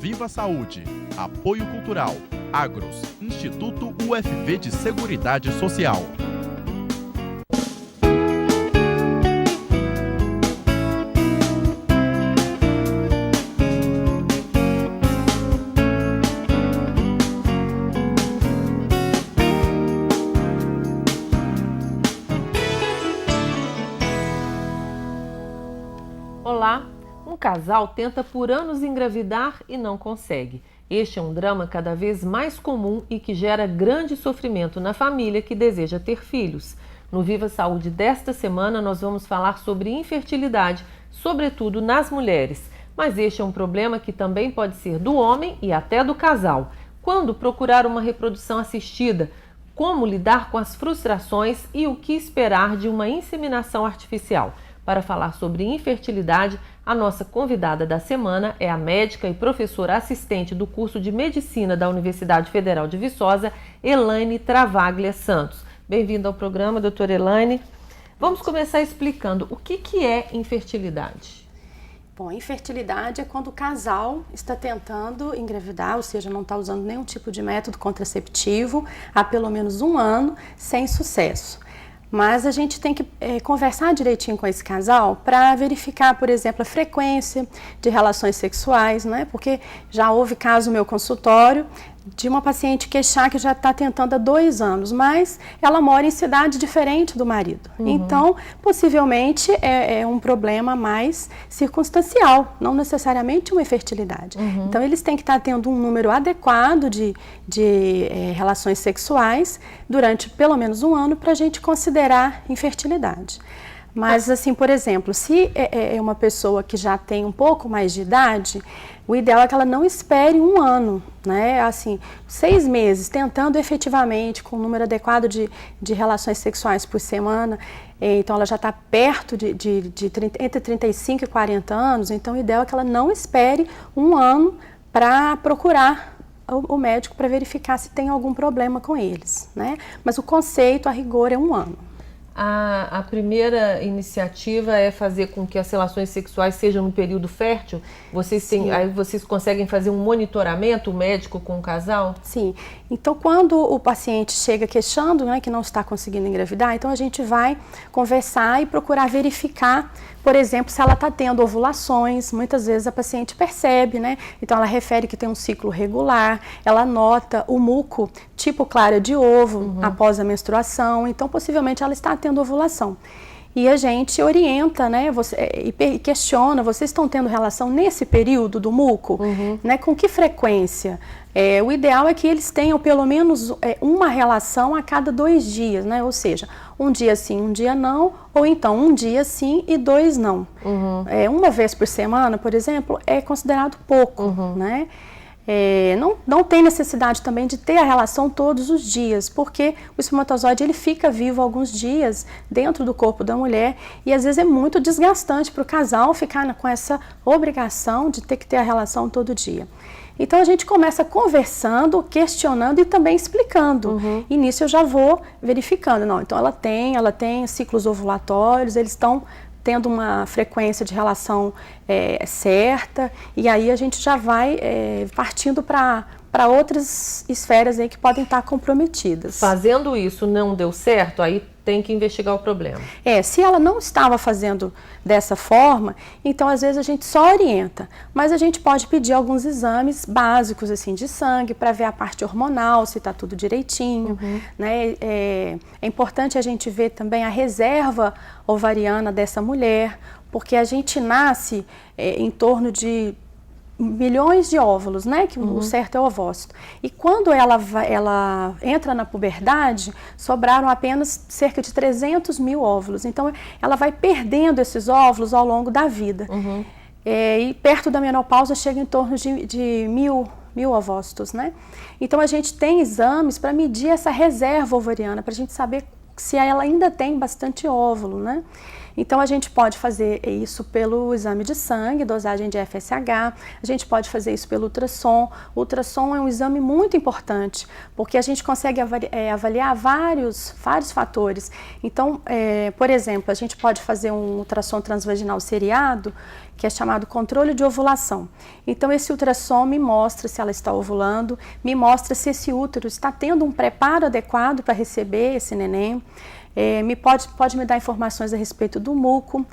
Viva Saúde, Apoio Cultural, Agros, Instituto UFV de Seguridade Social. Olá, um casal tenta por anos engravidar e não consegue. Este é um drama cada vez mais comum e que gera grande sofrimento na família que deseja ter filhos. No Viva Saúde desta semana nós vamos falar sobre infertilidade, sobretudo nas mulheres. Mas este é um problema que também pode ser do homem e até do casal. Quando procurar uma reprodução assistida? Como lidar com as frustrações e o que esperar de uma inseminação artificial? Para falar sobre infertilidade, a nossa convidada da semana é a médica e professora assistente do curso de Medicina da Universidade Federal de Viçosa, Elaine Travaglia Santos. Bem-vinda ao programa, doutora Elaine. Vamos começar explicando o que é infertilidade. Bom, infertilidade é quando o casal está tentando engravidar, ou seja, não está usando nenhum tipo de método contraceptivo há pelo menos um ano sem sucesso. Mas a gente tem que conversar direitinho com esse casal para verificar, por exemplo, a frequência de relações sexuais, né? Porque já houve caso no meu consultório de uma paciente queixar que já está tentando há 2 anos, mas ela mora em cidade diferente do marido. Então, possivelmente é um problema mais circunstancial, não necessariamente uma infertilidade. Então, eles têm que estar tendo um número adequado de relações sexuais durante pelo menos um ano para a gente considerar infertilidade. Mas, assim, por exemplo, se é uma pessoa que já tem um pouco mais de idade, o ideal é que ela não espere um ano, né? Assim, 6 meses, tentando efetivamente, com um número adequado de relações sexuais por semana, então ela já está perto entre 35 e 40 anos, então o ideal é que ela não espere um ano para procurar o médico para verificar se tem algum problema com eles, né? Mas o conceito, a rigor, é um ano. A primeira iniciativa é fazer com que as relações sexuais sejam no período fértil? Aí vocês conseguem fazer um monitoramento médico com o casal? Sim. Então, quando o paciente chega queixando, né, que não está conseguindo engravidar, então a gente vai conversar e procurar verificar, por exemplo, se ela está tendo ovulações. Muitas vezes a paciente percebe, né? Então ela refere que tem um ciclo regular, ela nota o muco tipo clara de ovo após a menstruação, então possivelmente ela está tendo ovulação. E a gente orienta, né, e questiona, vocês estão tendo relação nesse período do muco? Né, com que frequência? O ideal é que eles tenham pelo menos uma relação a cada 2 dias, né? Ou seja, um dia sim, um dia não, ou então um dia sim e 2 não. Uma vez por semana, por exemplo, é considerado pouco, né? Não tem necessidade também de ter a relação todos os dias, porque o espermatozoide ele fica vivo alguns dias dentro do corpo da mulher e às vezes é muito desgastante para o casal ficar com essa obrigação de ter que ter a relação todo dia. Então a gente começa conversando, questionando e também explicando. E nisso eu já vou verificando. Não, então ela tem ciclos ovulatórios, eles estão tendo uma frequência de relação certa, e aí a gente já vai partindo para outras esferas aí que podem estar comprometidas. Fazendo isso não deu certo, aí tem que investigar o problema. Se ela não estava fazendo dessa forma, então às vezes a gente só orienta, mas a gente pode pedir alguns exames básicos assim de sangue para ver a parte hormonal, se está tudo direitinho, né? É importante a gente ver também a reserva ovariana dessa mulher, porque a gente nasce em torno de milhões de óvulos, né? Que o certo é o ovócito. E quando ela entra na puberdade, sobraram apenas cerca de 300 mil óvulos. Então, ela vai perdendo esses óvulos ao longo da vida. E perto da menopausa chega em torno de mil ovócitos, né? Então, a gente tem exames para medir essa reserva ovariana, para a gente saber se ela ainda tem bastante óvulo, né? Então a gente pode fazer isso pelo exame de sangue, dosagem de FSH, a gente pode fazer isso pelo ultrassom. O ultrassom é um exame muito importante, porque a gente consegue avaliar vários fatores. Então, por exemplo, a gente pode fazer um ultrassom transvaginal seriado, que é chamado controle de ovulação. Então, esse ultrassom me mostra se ela está ovulando, me mostra se esse útero está tendo um preparo adequado para receber esse neném, pode me dar informações a respeito do muco.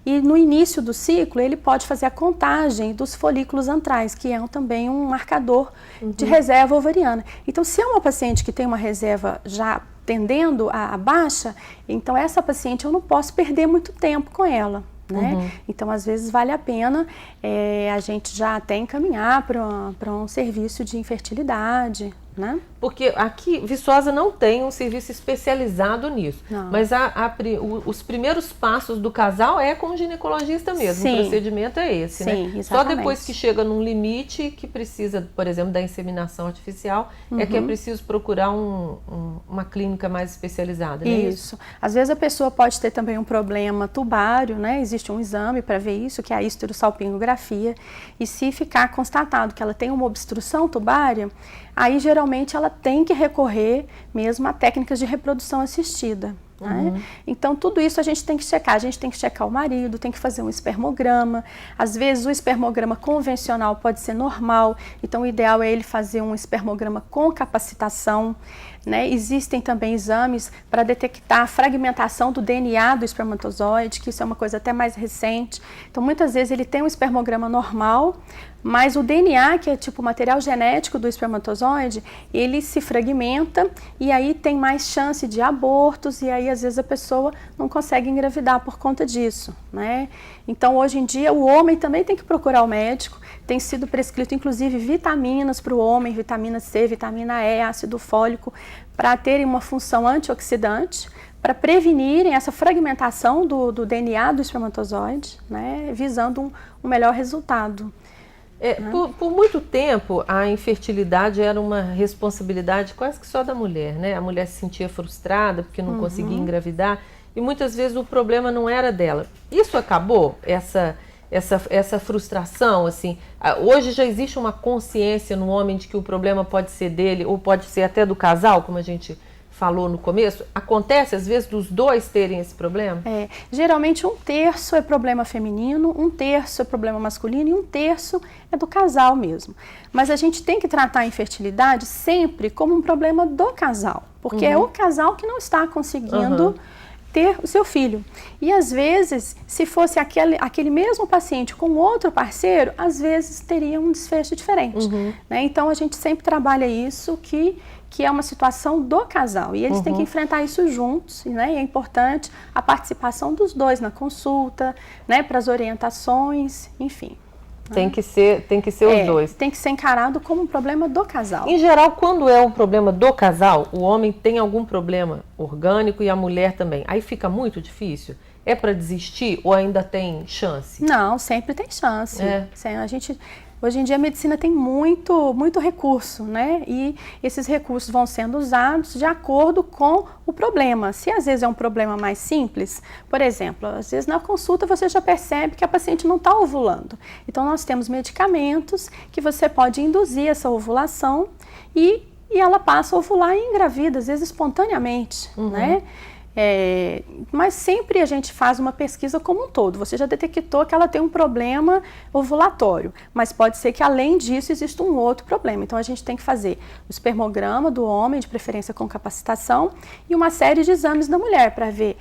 E no início do ciclo, ele pode fazer a contagem dos folículos antrais, que é também um marcador de reserva ovariana. Então, se é uma paciente que tem uma reserva já tendendo a baixa, então essa paciente eu não posso perder muito tempo com ela. Né? Então, às vezes, vale a pena a gente já até encaminhar para um serviço de infertilidade, né? Porque aqui, Viçosa não tem um serviço especializado nisso, mas os primeiros passos do casal é com o ginecologista mesmo. Sim. O procedimento é esse, né? Exatamente. Só depois que chega num limite que precisa, por exemplo, da inseminação artificial, é que é preciso procurar uma clínica mais especializada, né? Isso. Às vezes a pessoa pode ter também um problema tubário, né? Existe um exame para ver isso, que é a histerosalpingografia, e se ficar constatado que ela tem uma obstrução tubária, aí geralmente ela tem que recorrer mesmo a técnicas de reprodução assistida. Né? Então tudo isso a gente tem que checar o marido, tem que fazer um espermograma. Às vezes o espermograma convencional pode ser normal, então o ideal é ele fazer um espermograma com capacitação. Né? Existem também exames para detectar a fragmentação do DNA do espermatozoide, que isso é uma coisa até mais recente. Então muitas vezes ele tem um espermograma normal, mas o DNA, que é tipo o material genético do espermatozoide, ele se fragmenta e aí tem mais chance de abortos e aí às vezes a pessoa não consegue engravidar por conta disso, né? Então hoje em dia o homem também tem que procurar o médico, tem sido prescrito inclusive vitaminas para o homem, vitamina C, vitamina E, ácido fólico, para terem uma função antioxidante, para prevenirem essa fragmentação do DNA do espermatozoide, né? Visando um melhor resultado. Por muito tempo, a infertilidade era uma responsabilidade quase que só da mulher, né? A mulher se sentia frustrada porque não conseguia engravidar e muitas vezes o problema não era dela. Isso acabou? Essa frustração, assim? Hoje já existe uma consciência no homem de que o problema pode ser dele ou pode ser até do casal, como a gente falou no começo? Acontece às vezes dos dois terem esse problema? Geralmente 1/3 é problema feminino, 1/3 é problema masculino e 1/3 é do casal mesmo. Mas a gente tem que tratar a infertilidade sempre como um problema do casal, porque é o casal que não está conseguindo ter o seu filho. E às vezes, se fosse aquele mesmo paciente com outro parceiro, às vezes teria um desfecho diferente. Né? Então a gente sempre trabalha isso que é uma situação do casal e eles têm que enfrentar isso juntos, né? E é importante a participação dos dois na consulta, né? Para as orientações, enfim. Tem que ser os dois. Tem que ser encarado como um problema do casal. Em geral, quando é um problema do casal, o homem tem algum problema orgânico e a mulher também. Aí fica muito difícil? É para desistir ou ainda tem chance? Não, sempre tem chance. Hoje em dia a medicina tem muito recurso, né? E esses recursos vão sendo usados de acordo com o problema. Se às vezes é um problema mais simples, por exemplo, às vezes na consulta você já percebe que a paciente não está ovulando. Então nós temos medicamentos que você pode induzir essa ovulação e ela passa a ovular e engravida, às vezes espontaneamente, né? Mas sempre a gente faz uma pesquisa como um todo. Você já detectou que ela tem um problema ovulatório, mas pode ser que além disso exista um outro problema. Então a gente tem que fazer o espermograma do homem, de preferência com capacitação, e uma série de exames da mulher para ver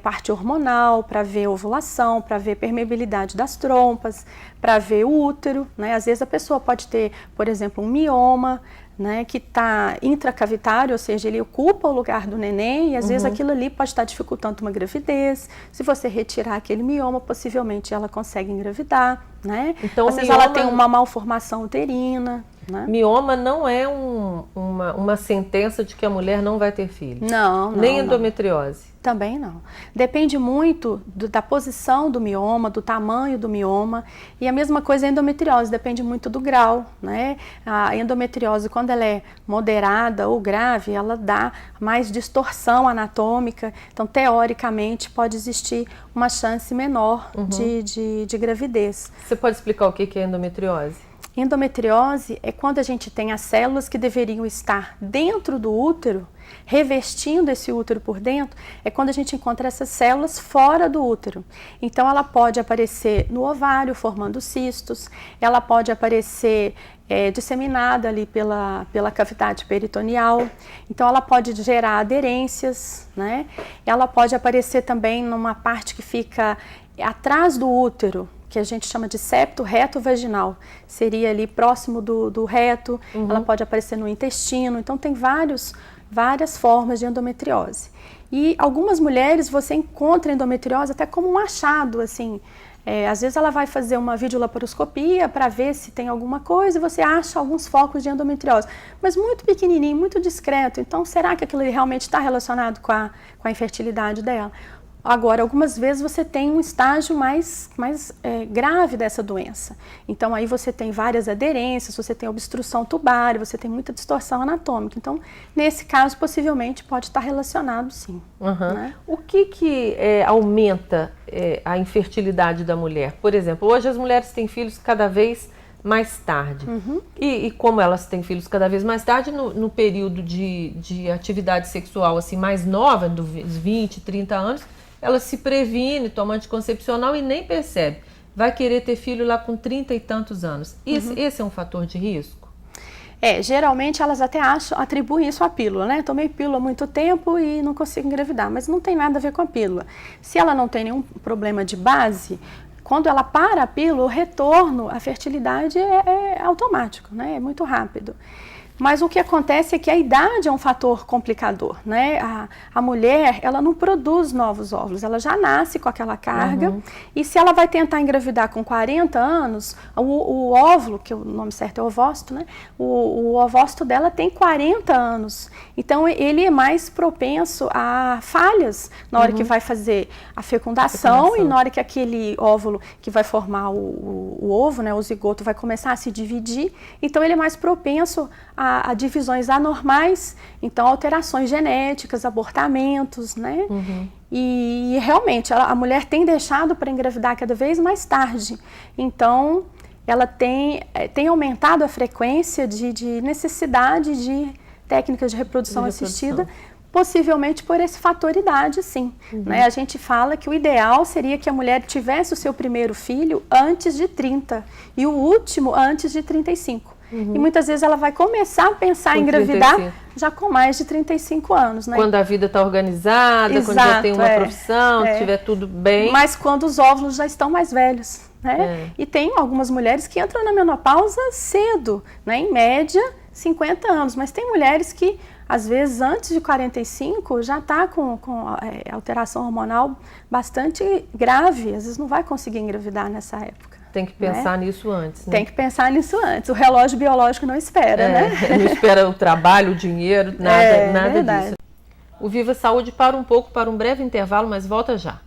parte hormonal, para ver ovulação, para ver permeabilidade das trompas, para ver o útero, né? Às vezes a pessoa pode ter, por exemplo, um mioma, né, que está intracavitário, ou seja, ele ocupa o lugar do neném e às vezes aquilo ali pode estar dificultando uma gravidez. Se você retirar aquele mioma, possivelmente ela consegue engravidar, né? Então, às vezes ela tem uma malformação uterina. né? Mioma não é uma sentença de que a mulher não vai ter filhos. Não. Nem endometriose. Também não. Depende muito da posição do mioma, do tamanho do mioma. E a mesma coisa a endometriose, depende muito do grau, né? A endometriose, quando ela é moderada ou grave, ela dá mais distorção anatômica. Então, teoricamente, pode existir uma chance menor de gravidez. Você pode explicar o que é endometriose? Endometriose é quando a gente tem as células que deveriam estar dentro do útero, revestindo esse útero por dentro, é quando a gente encontra essas células fora do útero. Então ela pode aparecer no ovário formando cistos, ela pode aparecer disseminada ali pela cavidade peritoneal, então ela pode gerar aderências, né? Ela pode aparecer também numa parte que fica atrás do útero, que a gente chama de septo reto vaginal, seria ali próximo do reto, ela pode aparecer no intestino, então tem várias formas de endometriose. E algumas mulheres você encontra endometriose até como um achado, assim, às vezes ela vai fazer uma videolaparoscopia para ver se tem alguma coisa e você acha alguns focos de endometriose, mas muito pequenininho, muito discreto, então será que aquilo realmente está relacionado com a infertilidade dela? Agora, algumas vezes você tem um estágio mais grave dessa doença. Então, aí você tem várias aderências, você tem obstrução tubária, você tem muita distorção anatômica. Então, nesse caso, possivelmente pode estar relacionado, sim. Né? O que aumenta a infertilidade da mulher? Por exemplo, hoje as mulheres têm filhos cada vez mais tarde. E como elas têm filhos cada vez mais tarde, no período de atividade sexual assim, mais nova, dos 20, 30 anos, ela se previne, toma anticoncepcional e nem percebe. Vai querer ter filho lá com 30 e tantos anos. Esse é um fator de risco? Geralmente elas até atribuem isso à pílula, né? Tomei pílula há muito tempo e não consigo engravidar, mas não tem nada a ver com a pílula. Se ela não tem nenhum problema de base, quando ela para a pílula, o retorno à fertilidade é automático, né? É muito rápido. Mas o que acontece é que a idade é um fator complicador, né? A mulher, ela não produz novos óvulos, ela já nasce com aquela carga, e se ela vai tentar engravidar com 40 anos, o óvulo, que o nome certo é ovócito, né? O ovócito dela tem 40 anos, então ele é mais propenso a falhas na hora que vai fazer a fecundação e na hora que aquele óvulo que vai formar o ovo, né? O zigoto vai começar a se dividir, então ele é mais propenso a divisões anormais, então alterações genéticas, abortamentos, né? E realmente a mulher tem deixado para engravidar cada vez mais tarde, então ela tem aumentado a frequência de necessidade de técnicas de reprodução assistida, possivelmente por esse fator idade, sim. Né? A gente fala que o ideal seria que a mulher tivesse o seu primeiro filho antes de 30 e o último antes de 35. E muitas vezes ela vai começar a pensar em engravidar já com mais de 35 anos, né? Quando a vida está organizada, exato, quando já tem uma profissão, estiver tudo bem. Mas quando os óvulos já estão mais velhos, né? E tem algumas mulheres que entram na menopausa cedo, né? Em média, 50 anos. Mas tem mulheres que, às vezes, antes de 45, já está com alteração hormonal bastante grave. Às vezes não vai conseguir engravidar nessa época. Tem que pensar nisso antes, né? Tem que pensar nisso antes. O relógio biológico não espera, né? Não espera o trabalho, o dinheiro, nada disso. O Viva Saúde para um breve intervalo, mas volta já.